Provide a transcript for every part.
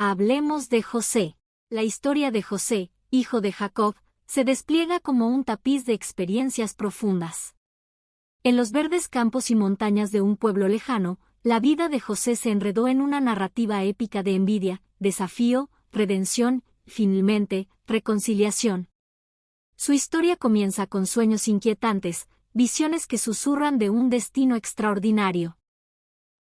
Hablemos de José. La historia de José, hijo de Jacob, se despliega como un tapiz de experiencias profundas. En los verdes campos y montañas de un pueblo lejano, la vida de José se enredó en una narrativa épica de envidia, desafío, redención, finalmente, reconciliación. Su historia comienza con sueños inquietantes, visiones que susurran de un destino extraordinario.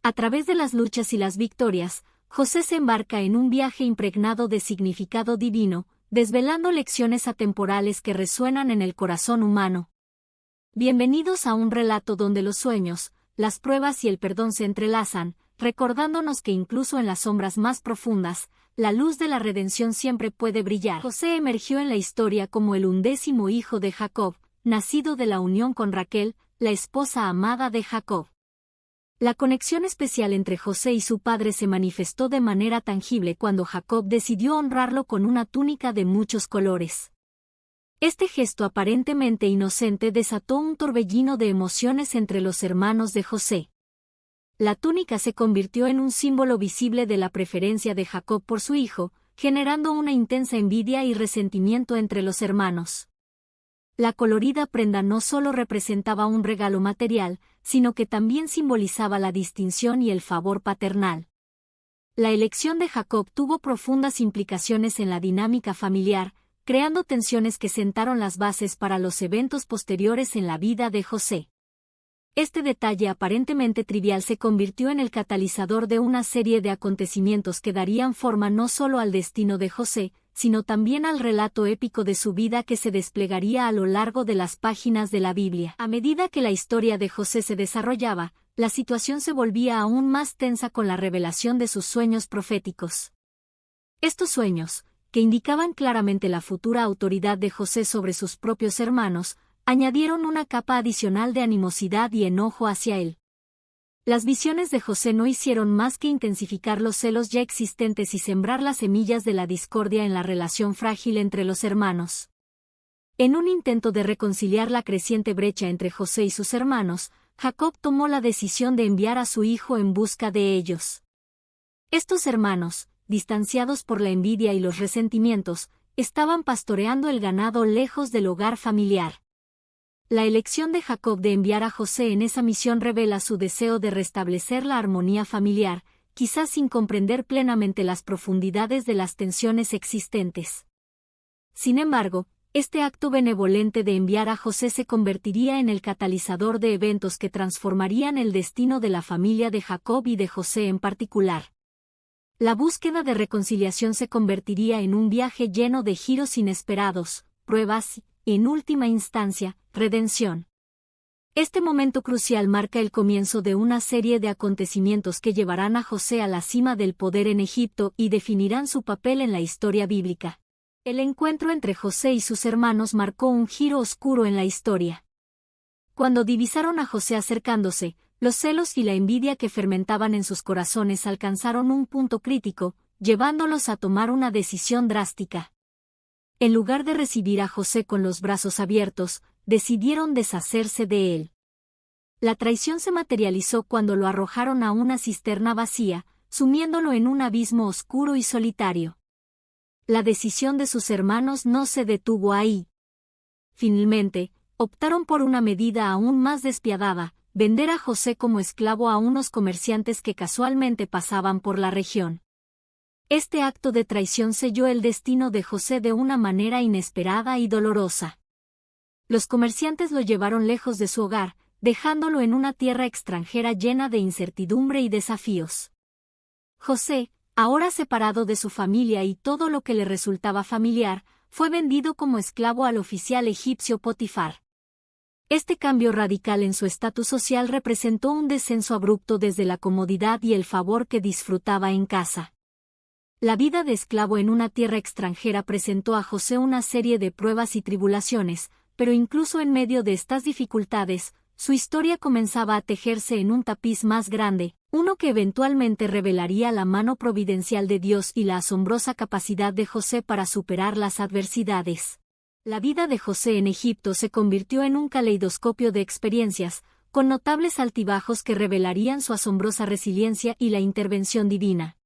A través de las luchas y las victorias, José se embarca en un viaje impregnado de significado divino, desvelando lecciones atemporales que resuenan en el corazón humano. Bienvenidos a un relato donde los sueños, las pruebas y el perdón se entrelazan, recordándonos que incluso en las sombras más profundas, la luz de la redención siempre puede brillar. José emergió en la historia como el 11º hijo de Jacob, nacido de la unión con Raquel, la esposa amada de Jacob. La conexión especial entre José y su padre se manifestó de manera tangible cuando Jacob decidió honrarlo con una túnica de muchos colores. Este gesto aparentemente inocente desató un torbellino de emociones entre los hermanos de José. La túnica se convirtió en un símbolo visible de la preferencia de Jacob por su hijo, generando una intensa envidia y resentimiento entre los hermanos. La colorida prenda no solo representaba un regalo material, sino que también simbolizaba la distinción y el favor paternal. La elección de Jacob tuvo profundas implicaciones en la dinámica familiar, creando tensiones que sentaron las bases para los eventos posteriores en la vida de José. Este detalle aparentemente trivial se convirtió en el catalizador de una serie de acontecimientos que darían forma no solo al destino de José, sino también al relato épico de su vida que se desplegaría a lo largo de las páginas de la Biblia. A medida que la historia de José se desarrollaba, la situación se volvía aún más tensa con la revelación de sus sueños proféticos. Estos sueños, que indicaban claramente la futura autoridad de José sobre sus propios hermanos, añadieron una capa adicional de animosidad y enojo hacia él. Las visiones de José no hicieron más que intensificar los celos ya existentes y sembrar las semillas de la discordia en la relación frágil entre los hermanos. En un intento de reconciliar la creciente brecha entre José y sus hermanos, Jacob tomó la decisión de enviar a su hijo en busca de ellos. Estos hermanos, distanciados por la envidia y los resentimientos, estaban pastoreando el ganado lejos del hogar familiar. La elección de Jacob de enviar a José en esa misión revela su deseo de restablecer la armonía familiar, quizás sin comprender plenamente las profundidades de las tensiones existentes. Sin embargo, este acto benevolente de enviar a José se convertiría en el catalizador de eventos que transformarían el destino de la familia de Jacob y de José en particular. La búsqueda de reconciliación se convertiría en un viaje lleno de giros inesperados, pruebas y, en última instancia, redención. Este momento crucial marca el comienzo de una serie de acontecimientos que llevarán a José a la cima del poder en Egipto y definirán su papel en la historia bíblica. El encuentro entre José y sus hermanos marcó un giro oscuro en la historia. Cuando divisaron a José acercándose, los celos y la envidia que fermentaban en sus corazones alcanzaron un punto crítico, llevándolos a tomar una decisión drástica. En lugar de recibir a José con los brazos abiertos, decidieron deshacerse de él. La traición se materializó cuando lo arrojaron a una cisterna vacía, sumiéndolo en un abismo oscuro y solitario. La decisión de sus hermanos no se detuvo ahí. Finalmente, optaron por una medida aún más despiadada: vender a José como esclavo a unos comerciantes que casualmente pasaban por la región. Este acto de traición selló el destino de José de una manera inesperada y dolorosa. Los comerciantes lo llevaron lejos de su hogar, dejándolo en una tierra extranjera llena de incertidumbre y desafíos. José, ahora separado de su familia y todo lo que le resultaba familiar, fue vendido como esclavo al oficial egipcio Potifar. Este cambio radical en su estatus social representó un descenso abrupto desde la comodidad y el favor que disfrutaba en casa. La vida de esclavo en una tierra extranjera presentó a José una serie de pruebas y tribulaciones, pero incluso en medio de estas dificultades, su historia comenzaba a tejerse en un tapiz más grande, uno que eventualmente revelaría la mano providencial de Dios y la asombrosa capacidad de José para superar las adversidades. La vida de José en Egipto se convirtió en un caleidoscopio de experiencias, con notables altibajos que revelarían su asombrosa resiliencia y la intervención divina.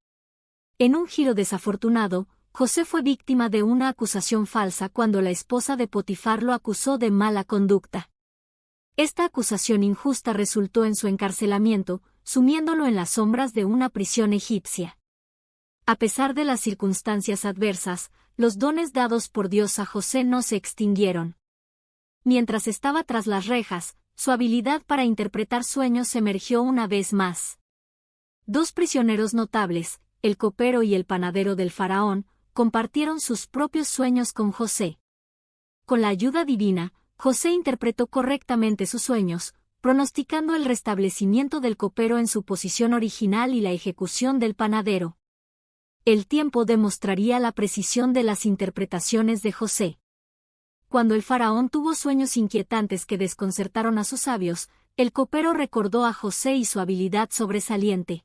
En un giro desafortunado, José fue víctima de una acusación falsa cuando la esposa de Potifar lo acusó de mala conducta. Esta acusación injusta resultó en su encarcelamiento, sumiéndolo en las sombras de una prisión egipcia. A pesar de las circunstancias adversas, los dones dados por Dios a José no se extinguieron. Mientras estaba tras las rejas, su habilidad para interpretar sueños emergió una vez más. Dos prisioneros notables, el copero y el panadero del faraón, compartieron sus propios sueños con José. Con la ayuda divina, José interpretó correctamente sus sueños, pronosticando el restablecimiento del copero en su posición original y la ejecución del panadero. El tiempo demostraría la precisión de las interpretaciones de José. Cuando el faraón tuvo sueños inquietantes que desconcertaron a sus sabios, el copero recordó a José y su habilidad sobresaliente.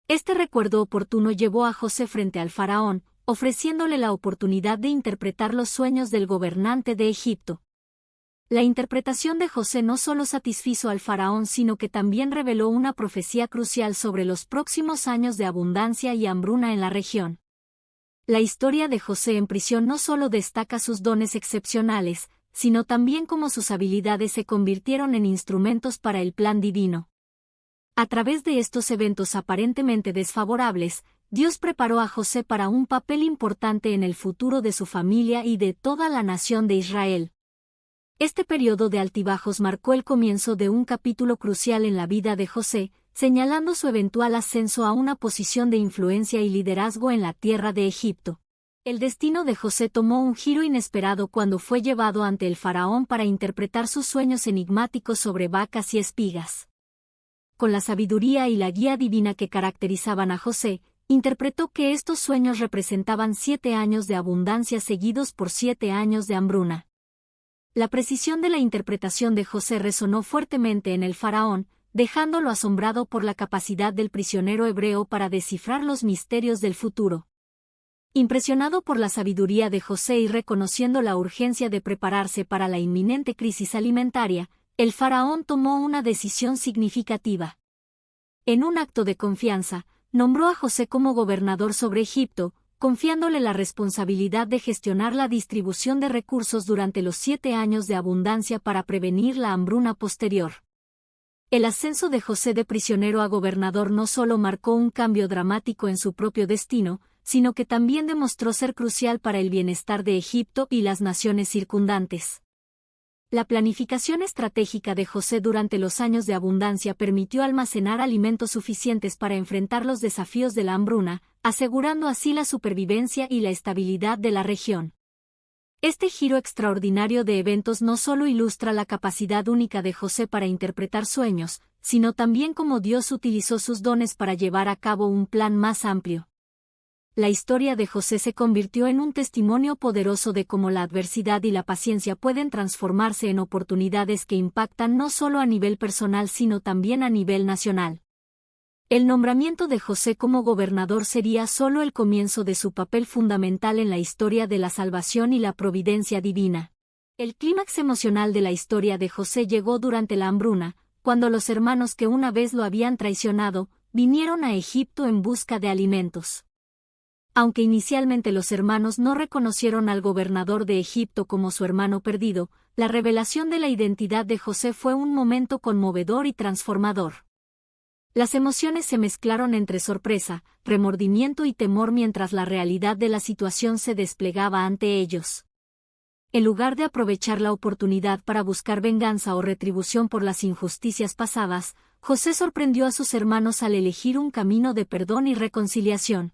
Este recuerdo oportuno llevó a José frente al faraón, ofreciéndole la oportunidad de interpretar los sueños del gobernante de Egipto. La interpretación de José no solo satisfizo al faraón, sino que también reveló una profecía crucial sobre los próximos años de abundancia y hambruna en la región. La historia de José en prisión no solo destaca sus dones excepcionales, sino también cómo sus habilidades se convirtieron en instrumentos para el plan divino. A través de estos eventos aparentemente desfavorables, Dios preparó a José para un papel importante en el futuro de su familia y de toda la nación de Israel. Este periodo de altibajos marcó el comienzo de un capítulo crucial en la vida de José, señalando su eventual ascenso a una posición de influencia y liderazgo en la tierra de Egipto. El destino de José tomó un giro inesperado cuando fue llevado ante el faraón para interpretar sus sueños enigmáticos sobre vacas y espigas. Con la sabiduría y la guía divina que caracterizaban a José, interpretó que estos sueños representaban 7 años de abundancia seguidos por 7 años de hambruna. La precisión de la interpretación de José resonó fuertemente en el faraón, dejándolo asombrado por la capacidad del prisionero hebreo para descifrar los misterios del futuro. Impresionado por la sabiduría de José y reconociendo la urgencia de prepararse para la inminente crisis alimentaria, el faraón tomó una decisión significativa. En un acto de confianza, nombró a José como gobernador sobre Egipto, confiándole la responsabilidad de gestionar la distribución de recursos durante los 7 años de abundancia para prevenir la hambruna posterior. El ascenso de José de prisionero a gobernador no solo marcó un cambio dramático en su propio destino, sino que también demostró ser crucial para el bienestar de Egipto y las naciones circundantes. La planificación estratégica de José durante los años de abundancia permitió almacenar alimentos suficientes para enfrentar los desafíos de la hambruna, asegurando así la supervivencia y la estabilidad de la región. Este giro extraordinario de eventos no solo ilustra la capacidad única de José para interpretar sueños, sino también cómo Dios utilizó sus dones para llevar a cabo un plan más amplio. La historia de José se convirtió en un testimonio poderoso de cómo la adversidad y la paciencia pueden transformarse en oportunidades que impactan no solo a nivel personal sino también a nivel nacional. El nombramiento de José como gobernador sería solo el comienzo de su papel fundamental en la historia de la salvación y la providencia divina. El clímax emocional de la historia de José llegó durante la hambruna, cuando los hermanos que una vez lo habían traicionado, vinieron a Egipto en busca de alimentos. Aunque inicialmente los hermanos no reconocieron al gobernador de Egipto como su hermano perdido, la revelación de la identidad de José fue un momento conmovedor y transformador. Las emociones se mezclaron entre sorpresa, remordimiento y temor mientras la realidad de la situación se desplegaba ante ellos. En lugar de aprovechar la oportunidad para buscar venganza o retribución por las injusticias pasadas, José sorprendió a sus hermanos al elegir un camino de perdón y reconciliación.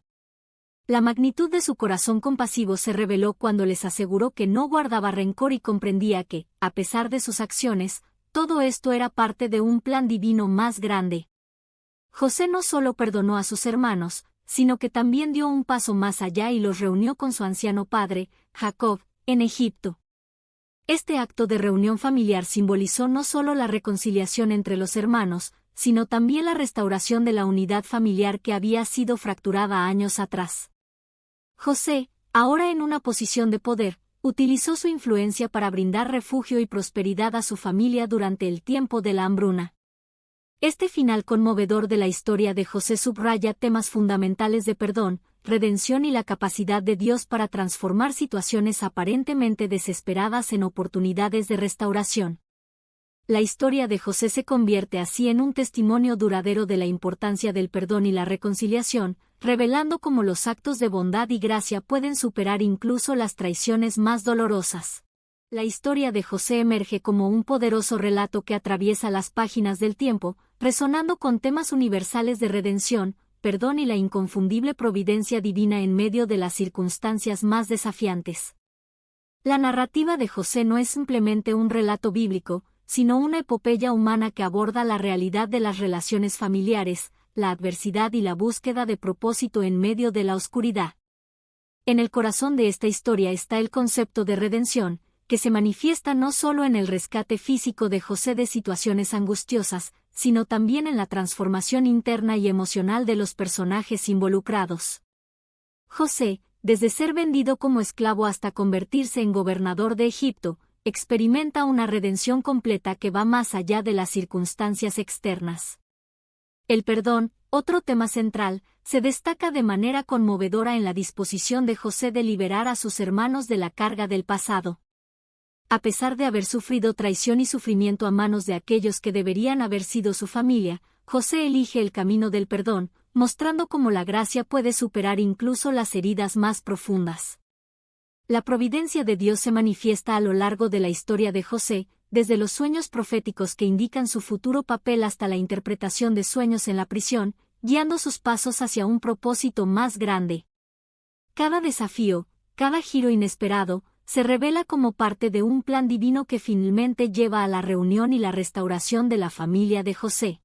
La magnitud de su corazón compasivo se reveló cuando les aseguró que no guardaba rencor y comprendía que, a pesar de sus acciones, todo esto era parte de un plan divino más grande. José no solo perdonó a sus hermanos, sino que también dio un paso más allá y los reunió con su anciano padre, Jacob, en Egipto. Este acto de reunión familiar simbolizó no solo la reconciliación entre los hermanos, sino también la restauración de la unidad familiar que había sido fracturada años atrás. José, ahora en una posición de poder, utilizó su influencia para brindar refugio y prosperidad a su familia durante el tiempo de la hambruna. Este final conmovedor de la historia de José subraya temas fundamentales de perdón, redención y la capacidad de Dios para transformar situaciones aparentemente desesperadas en oportunidades de restauración. La historia de José se convierte así en un testimonio duradero de la importancia del perdón y la reconciliación, revelando cómo los actos de bondad y gracia pueden superar incluso las traiciones más dolorosas. La historia de José emerge como un poderoso relato que atraviesa las páginas del tiempo, resonando con temas universales de redención, perdón y la inconfundible providencia divina en medio de las circunstancias más desafiantes. La narrativa de José no es simplemente un relato bíblico, sino una epopeya humana que aborda la realidad de las relaciones familiares, la adversidad y la búsqueda de propósito en medio de la oscuridad. En el corazón de esta historia está el concepto de redención, que se manifiesta no solo en el rescate físico de José de situaciones angustiosas, sino también en la transformación interna y emocional de los personajes involucrados. José, desde ser vendido como esclavo hasta convertirse en gobernador de Egipto, experimenta una redención completa que va más allá de las circunstancias externas. El perdón, otro tema central, se destaca de manera conmovedora en la disposición de José de liberar a sus hermanos de la carga del pasado. A pesar de haber sufrido traición y sufrimiento a manos de aquellos que deberían haber sido su familia, José elige el camino del perdón, mostrando cómo la gracia puede superar incluso las heridas más profundas. La providencia de Dios se manifiesta a lo largo de la historia de José, desde los sueños proféticos que indican su futuro papel hasta la interpretación de sueños en la prisión, guiando sus pasos hacia un propósito más grande. Cada desafío, cada giro inesperado, se revela como parte de un plan divino que finalmente lleva a la reunión y la restauración de la familia de José.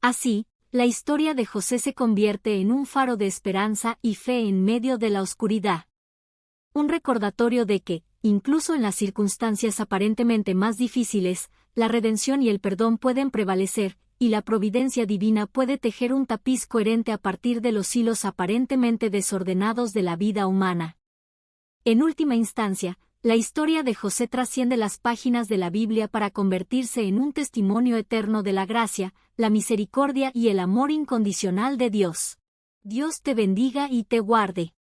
Así, la historia de José se convierte en un faro de esperanza y fe en medio de la oscuridad. Un recordatorio de que, incluso en las circunstancias aparentemente más difíciles, la redención y el perdón pueden prevalecer, y la providencia divina puede tejer un tapiz coherente a partir de los hilos aparentemente desordenados de la vida humana. En última instancia, la historia de José trasciende las páginas de la Biblia para convertirse en un testimonio eterno de la gracia, la misericordia y el amor incondicional de Dios. Dios te bendiga y te guarde.